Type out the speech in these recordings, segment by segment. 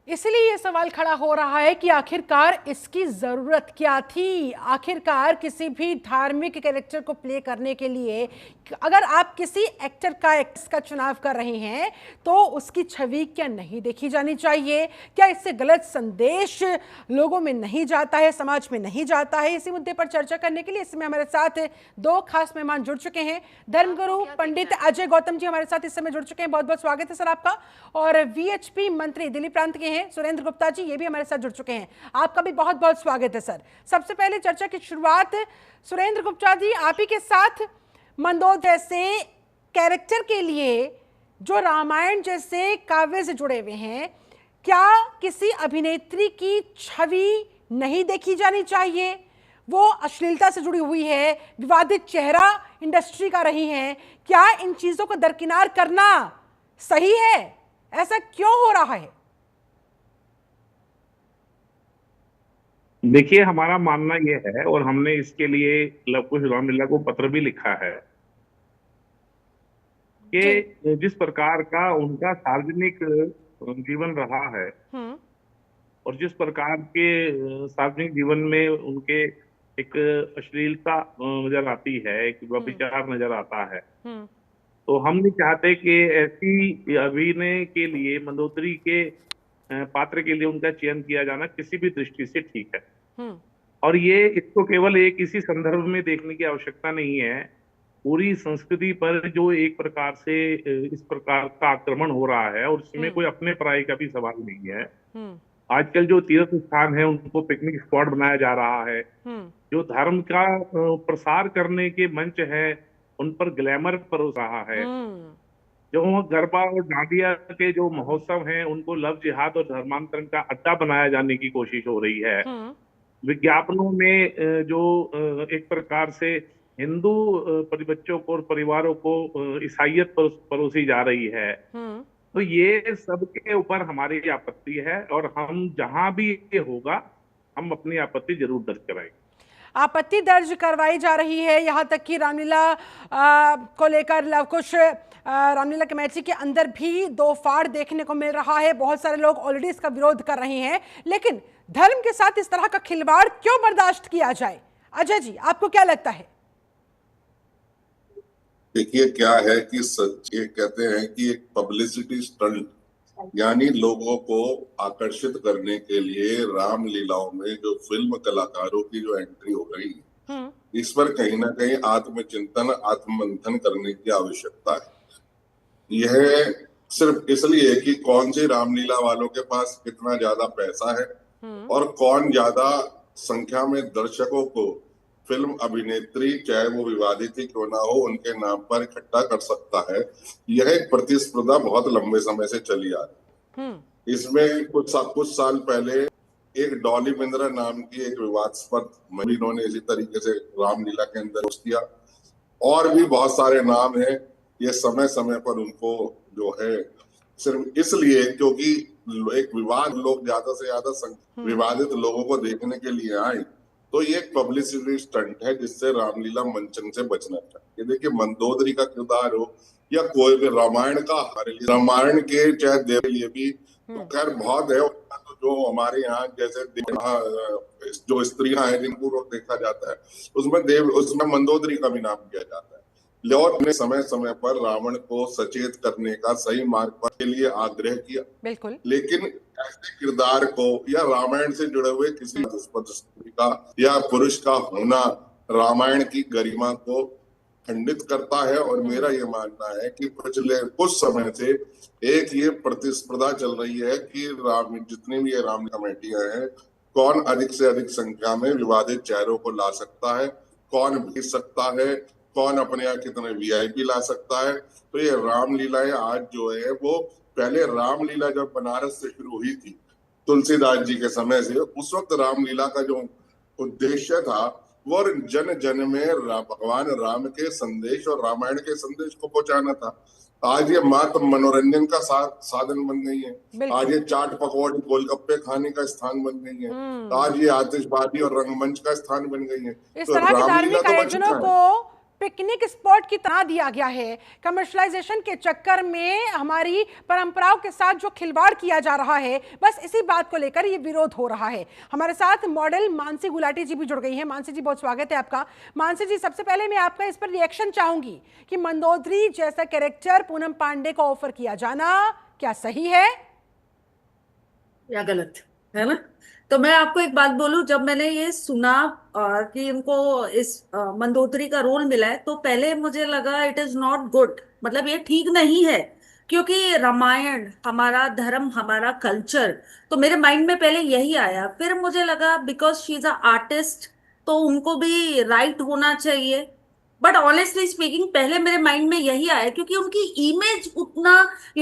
इसलिए ये सवाल खड़ा हो रहा है कि आखिरकार इसकी जरूरत क्या थी। आखिरकार किसी भी धार्मिक कैरेक्टर को प्ले करने के लिए अगर आप किसी एक्टर का चुनाव कर रहे हैं तो उसकी छवि क्या नहीं देखी जानी चाहिए? क्या इससे गलत संदेश लोगों में नहीं जाता है, समाज में नहीं जाता है? इसी मुद्दे पर चर्चा करने के लिए इस समय हमारे साथ दो खास मेहमान जुड़ चुके हैं। धर्मगुरु पंडित अजय गौतम जी हमारे साथ इस समय जुड़ चुके हैं, बहुत बहुत स्वागत है सर आपका। और वीएचपी मंत्री दिल्ली प्रांत के हैं सुरेंद्र गुप्ता जी, ये भी हमारे साथ जुड़ चुके हैं, आपका भी बहुत बहुत स्वागत है सर। सबसे पहले चर्चा की शुरुआत सुरेंद्र गुप्ता जी आप ही के साथ। मंदोद जैसे कैरेक्टर के लिए जो रामायण जैसे काव्य से जुड़े हुए हैं, क्या किसी अभिनेत्री की छवि नहीं देखी जानी चाहिए? वो अश्लीलता से जुड़ी हुई है, विवादित चेहरा इंडस्ट्री का रही है, क्या इन चीजों को दरकिनार करना सही है? ऐसा क्यों हो रहा है? देखिए, हमारा मानना यह है और हमने इसके लिए लव कुश रामलीला को पत्र भी लिखा है कि जिस प्रकार का उनका सार्वजनिक जीवन रहा है और जिस प्रकार के सार्वजनिक जीवन में उनके एक अश्लीलता नजर आती है, एक व्यभिचार नजर आता है, तो हम नहीं चाहते कि ऐसी अभिनय के लिए मंदोदरी के पात्र के लिए उनका चयन किया जाना किसी भी दृष्टि से ठीक है। और ये इसको केवल एक इसी संदर्भ में देखने की आवश्यकता नहीं है। पूरी संस्कृति पर जो एक प्रकार से इस प्रकार का आक्रमण हो रहा है और इसमें कोई अपने पराई का भी सवाल नहीं है। आजकल जो तीर्थ स्थान है उनको पिकनिक स्पॉट बनाया जा रहा है, जो धर्म का प्रसार करने के मंच है उन पर ग्लैमर परोस रहा है, जो गरबा और डांडिया के जो महोत्सव हैं उनको लव जिहाद और धर्मांतरण का अड्डा बनाया जाने की कोशिश हो रही है। विज्ञापनों में जो एक प्रकार से हिंदू बच्चों को और परिवारों को ईसाइयत परोसी जा रही है, तो ये सबके ऊपर हमारी आपत्ति है और हम जहां भी ये होगा हम अपनी आपत्ति जरूर दर्ज कराएंगे। आपत्ति दर्ज करवाई जा रही है, यहाँ तक कि रामलीला को लेकर लव कुश रामलीला कमेटी के अंदर भी दो फाड़ देखने को मिल रहा है। बहुत सारे लोग ऑलरेडी इसका विरोध कर रहे हैं, लेकिन धर्म के साथ इस तरह का खिलवाड़ क्यों बर्दाश्त किया जाए? अजय जी आपको क्या लगता है? देखिए, क्या है कि ये कहते हैं कि एक पब्लिसिटी स्टंट, यानी लोगों को आकर्षित करने के लिए रामलीलाओं में जो फिल्म कलाकारों की जो एंट्री हो रही है, इस पर कहीं ना कहीं आत्मचिंतन आत्ममंथन करने की आवश्यकता है। यह सिर्फ इसलिए कि कौन सी रामलीला वालों के पास कितना ज्यादा पैसा है और कौन ज्यादा संख्या में दर्शकों को फिल्म अभिनेत्री, चाहे वो विवादित ही क्यों ना हो, उनके नाम पर इकट्ठा कर सकता है, यह एक प्रतिस्पर्धा बहुत लंबे समय से चली आ रही है। इसमें कुछ साल पहले एक डॉली बिंद्रा नाम की एक विवादास्पद महिला ने इसी तरीके से रामलीला के अंदर पोस्ट किया, और भी बहुत सारे नाम हैं। ये समय समय पर उनको जो है सिर्फ इसलिए क्योंकि एक विवाद, लोग ज्यादा से ज्यादा विवादित लोगों को देखने के लिए आए, तो ये एक पब्लिसिटी स्टंट है जिससे रामलीला मंचन से बचना चाहिए। देखिए, मंदोदरी का किरदार हो या कोई भी रामायण का, रामायण के चाहे देव लिए भी तो खैर बहुत है, तो जो हमारे यहाँ जैसे जो स्त्रियां हैं जिनको देखा जाता है उसमें मंदोदरी का भी नाम किया जाता है। लॉर्ड ने समय समय पर रावण को सचेत करने का, सही मार्ग पर के लिए आग्रह किया, बिल्कुल, लेकिन ऐसे किरदार को या रामायण से जुड़े हुए किसी स्त्री का या पुरुष का होना रामायण की गरिमा को खंडित करता है। और मेरा ये मानना है कि पिछले कुछ समय से एक ये प्रतिस्पर्धा चल रही है कि जितनी भी ये राम कमेटियां हैं, कौन अधिक से अधिक संख्या में विवादित चेहरों को ला सकता है, कौन भेज सकता है, कौन अपने यहाँ कितने वीआईपी ला सकता है। तो ये रामलीलाएं आज जो है, वो पहले रामलीला जब बनारस से शुरू हुई थी तुलसीदास जी के समय से, उस वक्त रामलीला का जो उद्देश्य था वो जन जन में भगवान राम के संदेश और रामायण के संदेश को पहुंचाना था। आज ये मात्र मनोरंजन का साधन बन गई है। आज ये चाट पकौड़े गोलगप्पे खाने का स्थान बन गई है। आज ये आतिशबाजी और रंगमंच का स्थान बन गई है। इस तरह के धार्मिक आयोजनों को पिकनिक स्पॉट की तरह दिया गया है। कमर्शलाइजेशन के चक्कर में हमारी परंपराओं के साथ जो खिलवाड़ किया जा रहा है, बस इसी बात को लेकर ये विरोध हो रहा है। हमारे साथ मॉडल मानसी गुलाटी जी भी जुड़ गई हैं। मानसी जी, बहुत स्वागत है आपका। मानसी जी, सबसे पहले मैं आपका इस पर रिएक्शन चाहूंगी कि मंदोदरी जैसा कैरेक्टर पूनम पांडे को ऑफर किया जाना क्या सही है या गलत है ना। तो मैं आपको एक बात बोलूं, जब मैंने ये सुना कि उनको इस मंदोदरी का रोल मिला है, तो पहले मुझे लगा इट इज नॉट गुड, मतलब ये ठीक नहीं है, क्योंकि रामायण हमारा धर्म हमारा कल्चर, तो मेरे माइंड में पहले यही आया। फिर मुझे लगा because she is a artist, तो उनको भी राइट होना चाहिए। बट ऑनेस्टली स्पीकिंग पहले मेरे माइंड में यही आया, क्योंकि उनकी इमेज उतना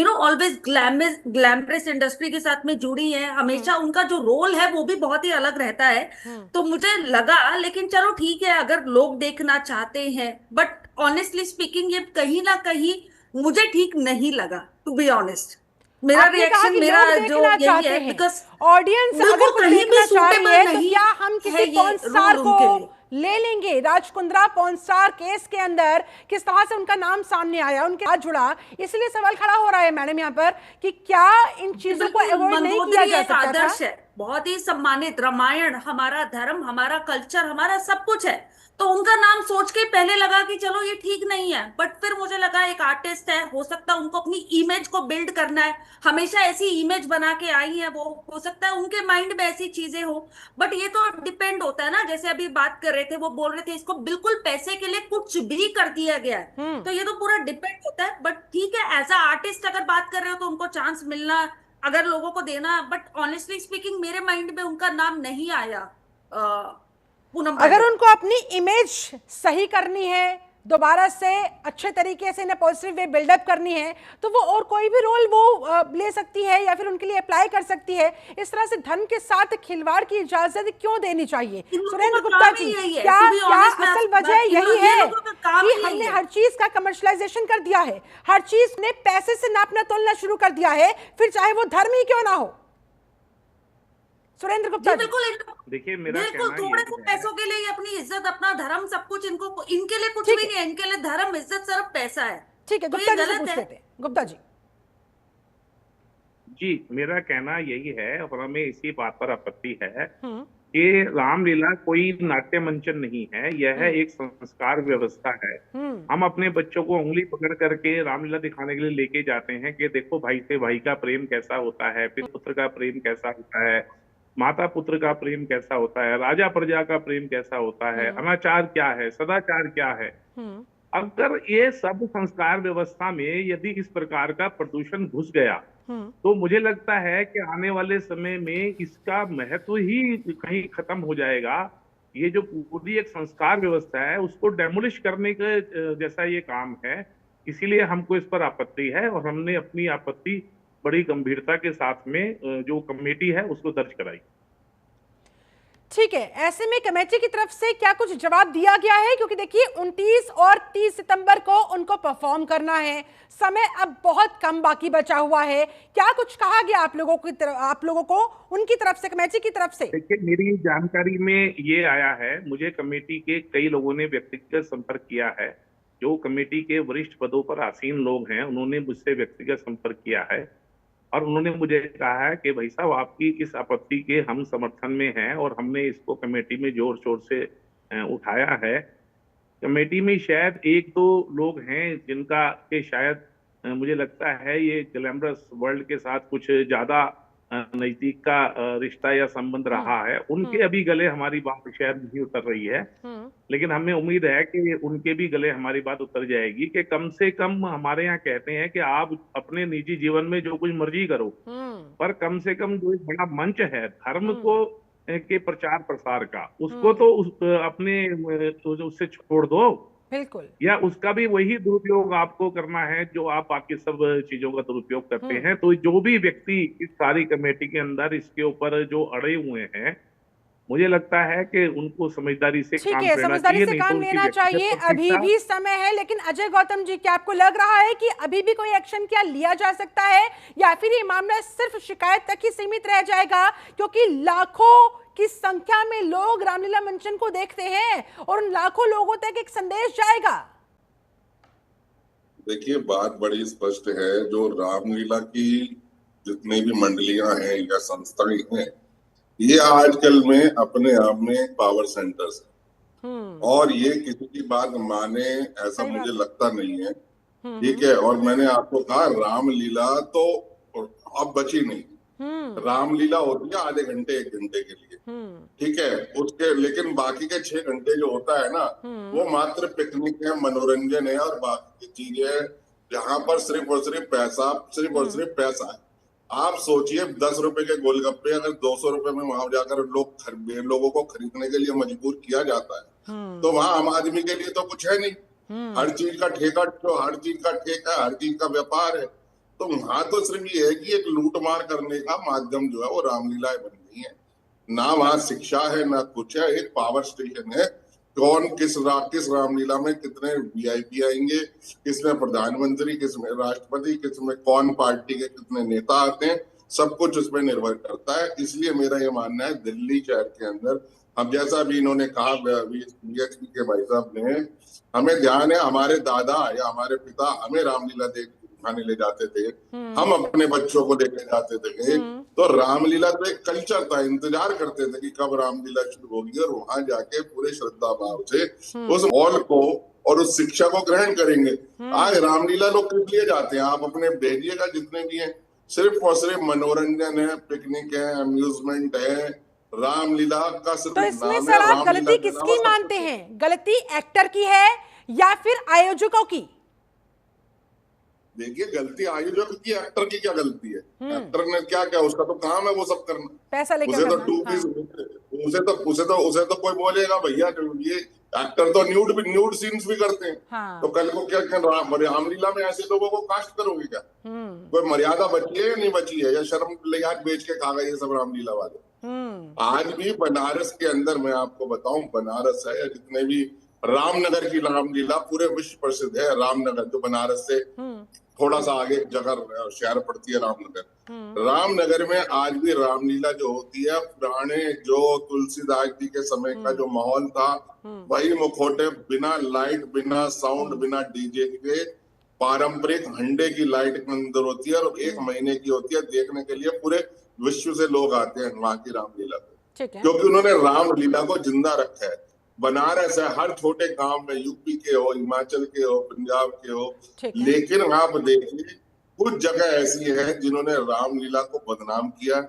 ऑलवेज ग्लैमरस इंडस्ट्री के साथ में जुड़ी है, हमेशा उनका जो रोल है वो भी बहुत ही अलग रहता है। तो मुझे लगा, लेकिन चलो ठीक है अगर लोग देखना चाहते हैं, बट ऑनेस्टली स्पीकिंग ये कहीं ना कहीं मुझे ठीक नहीं लगा, टू बी ऑनेस्ट। मेरा आपने कहा रिएक्शन कि मेरा लोग जो देखना यही चाहते है, हैं, बिकॉज ऑडियंस अगर कुछ कहीं भी देखना चाह रही सूटेबल है तो नहीं क्या हम किसी है ये पॉर्न स्टार रोल को उनके लिए। ले लेंगे? Raj Kundra porn star case के अंदर किस तरह से उनका नाम सामने आया, उनके साथ जुड़ा, इसलिए सवाल खड़ा हो रहा है मैडम यहाँ पर कि क्या इन चीजों को अवॉइड नहीं किया जा एक सकता था? आदर्श है, बहुत ही सम्मानित, रामायण हमारा धर्म हमारा कल्चर हमारा सब कुछ है, तो उनका नाम सोच के पहले लगा कि चलो ये ठीक नहीं है, बट फिर मुझे लगा एक आर्टिस्ट है, हो सकता है उनको अपनी इमेज को बिल्ड करना है, हमेशा ऐसी इमेज बना के आई है वो, हो सकता है उनके माइंड में ऐसी चीजें हो। बट ये तो डिपेंड होता है ना, जैसे अभी बात कर रहे थे, वो बोल रहे थे इसको बिल्कुल पैसे के लिए कुछ भी कर दिया गया है, तो ये तो पूरा डिपेंड होता है। बट ठीक है, एज अ आर्टिस्ट अगर बात कर रहे हो तो उनको चांस मिलना, अगर लोगों को देना, बट ऑनेस्टली स्पीकिंग मेरे माइंड में उनका नाम नहीं आया पूनम अगर पांडे। उनको अपनी इमेज सही करनी है, दोबारा से अच्छे तरीके से इन्हें पॉजिटिव वे बिल्डअप करनी है, तो वो और कोई भी रोल वो ले सकती है या फिर उनके लिए अप्लाई कर सकती है। इस तरह से धन के साथ खिलवाड़ की इजाजत क्यों देनी चाहिए? सुरेंद्र गुप्ता जी, क्या असल वजह यही है कि हमने हर चीज का कमर्शलाइजेशन कर दिया है, हर चीज ने पैसे से नापना तोलना शुरू कर दिया है, फिर चाहे वो धर्म ही क्यों ना हो? सुरेंद्र गुप्ता जी, बिल्कुल देखिए, मेरा बिल्कुल, कहना थोड़े ये को है, पैसों के लिए अपनी इज्जत अपना धर्म सब कुछ, इनको इनके लिए कुछ भी नहीं है, इनके लिए धर्म इज्जत सिर्फ पैसा है। ठीक है, तो गुप्ता ये जी से गलत पूछ है। लेते हैं। गुप्ता जी जी, मेरा कहना यही है और हमें इसी बात पर आपत्ति है कि रामलीला कोई नाट्य मंचन नहीं है, यह एक संस्कार व्यवस्था है। हम अपने बच्चों को उंगली पकड़ करके रामलीला दिखाने के लिए लेके जाते हैं कि देखो भाई से भाई का प्रेम कैसा होता है, पिता पुत्र का प्रेम कैसा होता है, माता पुत्र का प्रेम कैसा होता है, राजा प्रजा का प्रेम कैसा होता है, अनाचार क्या है, सदाचार क्या है। अगर ये सब संस्कार व्यवस्था में यदि इस प्रकार का प्रदूषण घुस गया, तो मुझे लगता है कि आने वाले समय में इसका महत्व ही कहीं खत्म हो जाएगा। ये जो पूरी एक संस्कार व्यवस्था है उसको डेमोलिश करने के जैसा ये काम है, इसीलिए हमको इस पर आपत्ति है और हमने अपनी आपत्ति बड़ी गंभीरता के साथ में जो कमेटी है उसको दर्ज कराई। ठीक है, ऐसे में कमेटी की तरफ से क्या कुछ जवाब दिया गया है? क्योंकि देखिए 29 और 30 सितंबर को उनको परफॉर्म करना है, समय अब बहुत कम बाकी बचा हुआ है, क्या कुछ कहा गया आप लोगों की तरफ, आप लोगों को उनकी तरफ से, कमेटी की तरफ से? देखिए, मेरी जानकारी में ये आया है, मुझे कमेटी के कई लोगों ने व्यक्तिगत संपर्क किया है, जो कमेटी के वरिष्ठ पदों पर आसीन लोग हैं, उन्होंने मुझसे व्यक्तिगत संपर्क किया है और उन्होंने मुझे कहा है कि भाई साहब आपकी इस आपत्ति के हम समर्थन में हैं और हमने इसको कमेटी में जोर शोर से उठाया है। कमेटी में शायद एक दो लोग हैं जिनका के शायद मुझे लगता है ये ग्लैमरस वर्ल्ड के साथ कुछ ज्यादा नजदीक का रिश्ता या संबंध रहा है, उनके अभी गले हमारी बात शायद नहीं उतर रही है, लेकिन हमें उम्मीद है कि उनके भी गले हमारी बात उतर जाएगी कि कम से कम हमारे यहाँ कहते हैं कि आप अपने निजी जीवन में जो कुछ मर्जी करो, पर कम से कम जो एक बड़ा मंच है धर्म को के प्रचार प्रसार का, उसको तो उससे छोड़ दो, बिल्कुल, या उसका भी वही दुरुपयोग आपको करना है जो आप बाकी सब चीजों का दुरुपयोग करते हैं। तो जो भी व्यक्ति इस सारी कमेटी के अंदर इसके ऊपर जो अड़े हुए हैं, मुझे लगता है कि उनको समझदारी से ठीक काम है, लेना समझदारी चाहिए, से नहीं तो काम उनकी लेना चाहिए, व्यक्तिगत अभी प्रतिष्ठा। भी समय है। लेकिन अजय गौतम जी, क्या आपको लग रहा है कि अभी भी कोई एक्शन क्या लिया जा सकता है, या फिर ये मामला सिर्फ शिकायत तक ही सीमित रह जाएगा? क्योंकि लाखों की संख्या में लोग रामलीला मंचन को देखते हैं और उन लाखों लोगों तक एक संदेश जाएगा। देखिए, बात बड़ी स्पष्ट है। जो रामलीला की जितनी भी मंडलियां हैं या संस्थाएं हैं, ये आजकल में अपने आप में पावर सेंटर्स हैं, और ये किसी की बात माने ऐसा सही मुझे बात है। लगता नहीं है। ठीक है, और मैंने आपको कहा रामलीला तो अब बची नहीं। रामलीला होती है आधे घंटे 1 घंटे के लिए, ठीक है, उसके लेकिन बाकी के 6 घंटे जो होता है ना, वो मात्र पिकनिक है, मनोरंजन है, और बाकी की चीजें जहां पर सिर्फ और सिर्फ पैसा है। आप सोचिए, 10 रुपए के गोलगप्पे अगर 200 रुपए में वहां जाकर लोगों को खरीदने के लिए मजबूर किया जाता है, तो वहां आम आदमी के लिए तो कुछ है नहीं। हर चीज का ठेका, तो हर चीज का ठेका, हर चीज का व्यापार है। तो वहां तो सिर्फ ये है कि एक लूट मार करने का माध्यम जो है वो रामलीलाएं बन गई है। ना वहां शिक्षा है, ना कुछ है, एक पावर स्टेशन है। कौन किस रामलीला में कितने वीआईपी आएंगे, किसमें प्रधानमंत्री, किसमें राष्ट्रपति, किसमें कौन पार्टी के कितने नेता आते हैं, सब कुछ उसमें निर्भर करता है। इसलिए मेरा ये मानना है, दिल्ली शहर के अंदर हम जैसा भी इन्होंने कहा बीएचपी के भाई साहब ने, हमें ध्यान है, हमारे दादा या हमारे पिता हमें रामलीला दिखाने ले जाते थे, हम अपने बच्चों को देखने जाते थे। तो रामलीला तो एक कल्चर था, इंतजार करते थे कि कब रामलीला शुरू होगी, और वहां जाके पूरे श्रद्धा भाव से उस माहौल को और उस शिक्षा को ग्रहण करेंगे। आज रामलीला लोग किस लिए जाते हैं? आप अपने भेजिएगा जितने भी हैं, सिर्फ और सिर्फ मनोरंजन है, पिकनिक है, अम्यूजमेंट है। रामलीला का सिर्फ तो इसमें नाम है, सर आप रामलीला गलती के अलावा किसकी सब मानते कुछ है। हैं? गलती एक्टर की है या फिर आयोजकों की? देखिए, गलती आयोजक की, एक्टर की क्या गलती है? एक्टर ने क्या क्या, उसका तो काम है वो सब करना। पैसा लेकर उसे तो करना। टू पीस, हाँ। उसे तो कोई बोलेगा भैया ये एक्टर तो न्यूड सीन्स भी करते हैं। हाँ। तो कल को क्या रामलीला में ऐसे लोगों को कास्ट करोगे क्या? कोई मर्यादा बची है या नहीं बची है, या शर्म लिहाज बेच के खा गए ये सब रामलीला वाले? आज भी बनारस के अंदर, मैं आपको बताऊं, बनारस है या जितने भी रामनगर की रामलीला पूरे विश्व प्रसिद्ध है। रामनगर जो बनारस से थोड़ा सा आगे जगह शहर पड़ती है, रामनगर। रामनगर में आज भी रामलीला जो होती है, पुराने जो तुलसीदास जी के समय का जो माहौल था, वही मुखौटे, बिना लाइट, बिना साउंड, बिना डीजे के, पारंपरिक हंडे की लाइट के अंदर होती है, और 1 महीने की होती है। देखने के लिए पूरे विश्व से लोग आते हैं वहां की रामलीला को, क्योंकि उन्होंने रामलीला को जिंदा रखा है। बनारस है, हर छोटे गांव में, यूपी के हो, हिमाचल के हो, पंजाब के हो, लेकिन आप देखिए कुछ जगह ऐसी है जिन्होंने रामलीला को बदनाम किया,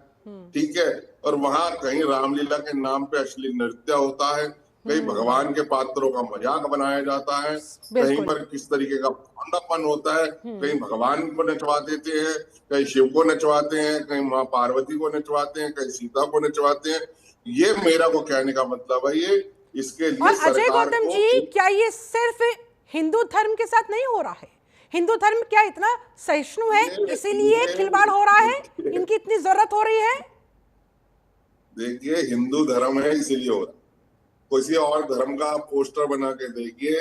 ठीक है, और वहां कहीं रामलीला के नाम पे अश्लील नृत्य होता है, कहीं भगवान के पात्रों का मजाक बनाया जाता है, कहीं पर किस तरीके का भोंडापन होता है, कहीं भगवान को नचवा देते हैं, कहीं शिव को नचवाते हैं, कहीं माँ पार्वती को नचवाते हैं, कहीं सीता को नचवाते हैं। ये मेरा को कहने का मतलब है, ये इसके लिए और अजय गौतम जी, क्या ये सिर्फ हिंदू धर्म के साथ नहीं हो रहा है? हिंदू धर्म क्या इतना सहिष्णु है, इसीलिए खिलवाड़ हो रहा है, इनकी इतनी जरूरत हो रही है? देखिए, हिंदू धर्म है इसीलिए हो रहा है। किसी और धर्म का पोस्टर बना के देखिए,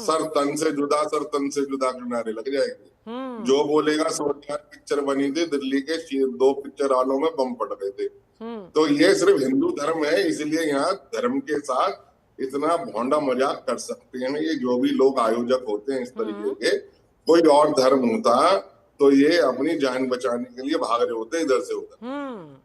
सर तन से जुदा, सर तन से जुदा के नारे लग जाएंगे। जो बोलेगा सोनिया पिक्चर बनी थी, दिल्ली के 2 पिक्चर हॉलों में बम पड़ गए थे। तो ये सिर्फ हिंदू धर्म है, इसलिए यहाँ धर्म के साथ इतना भोंडा मजाक कर सकते हैं ये जो भी लोग आयोजक होते हैं इस तरीके के। कोई और धर्म होता तो ये अपनी जान बचाने के लिए भाग रहे होते इधर से उधर।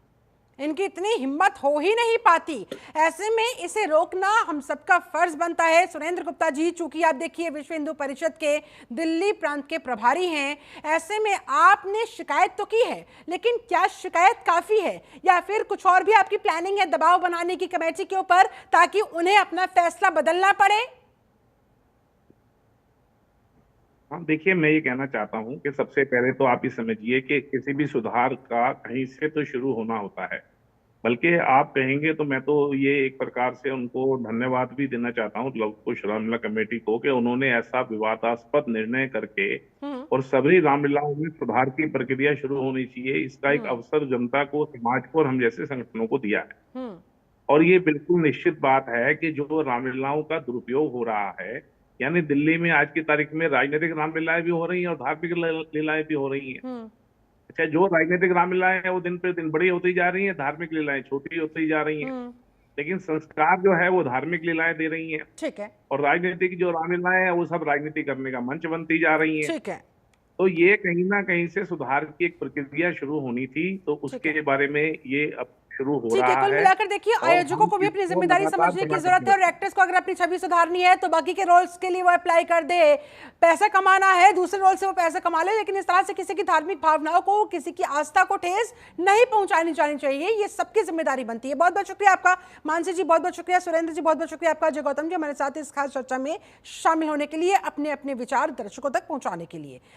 इनकी इतनी हिम्मत हो ही नहीं पाती। ऐसे में इसे रोकना हम सबका फर्ज बनता है। सुरेंद्र गुप्ता जी, चूंकि आप देखिए विश्व हिंदू परिषद के दिल्ली प्रांत के प्रभारी हैं, ऐसे में आपने शिकायत तो की है, लेकिन क्या शिकायत काफी है या फिर कुछ और भी आपकी प्लानिंग है दबाव बनाने की कमेटी के ऊपर, ताकि उन्हें अपना फैसला बदलना पड़े? हाँ, देखिए, मैं ये कहना चाहता हूँ कि सबसे पहले तो आप ये समझिए कि किसी भी सुधार का कहीं से तो शुरू होना होता है। बल्कि आप कहेंगे तो मैं तो ये एक प्रकार से उनको धन्यवाद भी देना चाहता हूँ, लव कुश रामलीला कमेटी को, कि उन्होंने ऐसा विवादास्पद निर्णय करके और सभी रामलीलाओं में सुधार की प्रक्रिया शुरू होनी चाहिए, इसका एक अवसर जनता को, समाज को और हम जैसे संगठनों को दिया है। और ये बिल्कुल निश्चित बात है कि जो रामलीलाओं का दुरुपयोग हो रहा है, यानी दिल्ली में आज की तारीख में राजनीतिक रामलीलाएं भी हो रही हैं और धार्मिक लीलाएं भी हो रही हैं। अच्छा, जो राजनीतिक रामलीलाएं हैं वो दिन पे दिन बड़ी होती जा रही हैं, धार्मिक लीलाएं छोटी होती जा रही हैं। लेकिन संस्कार जो है वो धार्मिक लीलाएं दे रही हैं, ठीक है, और राजनीतिक जो रामलीलाएं हैं वो सब राजनीति करने का मंच बनती जा रही हैं। ठीक है, तो ये कहीं ना कहीं से सुधार की एक प्रक्रिया शुरू होनी थी, तो ठीक है। उसके बारे में ये अब शुरू हो ठीक है, रहा कुल है। मिलाकर देखिए और आयोजकों हम को भी अपनी इसको जिम्मेदारी लगातार समझने की बना जरूरत है, और करते एक्टर्स को अगर अपनी छवि सुधारनी है तो बाकी के रोल्स के लिए वो अप्लाई कर दे। पैसा कमाना है, दूसरे रोल से वो पैसा कमा ले, लेकिन इस तरह से किसी की धार्मिक भावनाओं को, किसी की आस्था को ठेस नहीं पहुंचानी जानी चाहिए। ये सबकी जिम्मेदारी बनती है। बहुत बहुत शुक्रिया आपका मानसी जी, बहुत बहुत शुक्रिया सुरेंद्र जी, बहुत बहुत शुक्रिया आपका अजय गौतम जी, हमारे साथ इस खास चर्चा में शामिल होने के लिए, अपने अपने विचार दर्शकों तक पहुंचाने के लिए।